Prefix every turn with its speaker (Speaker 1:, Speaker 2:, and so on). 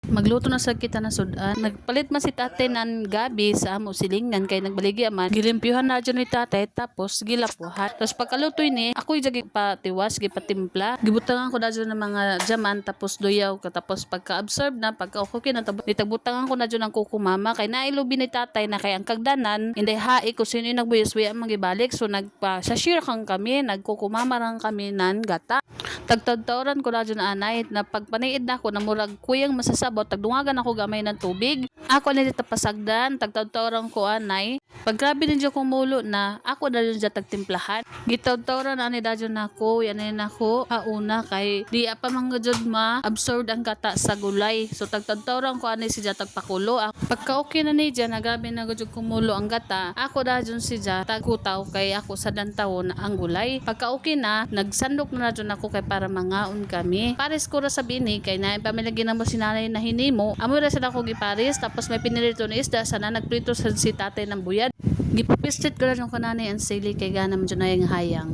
Speaker 1: Magluto na sa kita na sudan. Nagpalit man si tatay ng gabi sa amo silingan kay nagbaligi man. Gilimpyuhan na dyan ni tatay tapos gilapuhat. Tapos pagkalutoy ni, ako'y jagi patiwas, gipatimpla. Gibutangan ko na dyan ng mga jaman tapos doyaw ka. Tapos pagka-absorb na, pagka-okay na, nitagbutangan ko na dyan ng kukumama. Kay nailubi ni tatay na kay ang kagdanan, hindi hai ko sino yung nagbuyos-buya ang magibalik. So nagpa-share kang kami, nagkukumama lang kami ng gata. Tagtagtauran ko na dyan anay na pagpaniid na ako na murag kuyang masasabot tagdungagan ako gamay ng tubig ako na dito pasagdan tagtagtauran ko anay paggrabe din dyan kumulo na ako na dyan tagtimplahan gitagtauran ani dadyon nako yan nako hauna kay di pa mga jud ma absorb ang kata sa gulay so tagtagtauran ko ani siya tagpakulo pagka okay na ni dyan nagabi na jud kumulo ang gata ako dadyon siya tagkutaw kay ako sa dantawon ang gulay pagka okay na nagsandok na dyan ako kay para mangaon kami. Pares ko ra sa bini kay na pamilagi na mo sinanay na hinimo. Amo ra sa ako gipares tapos may pinirito na isda sana nagprito sa si tatay ng buyad. Gipapistit ko ra ng kananay ang sili kay ganam dyan na yung hayang.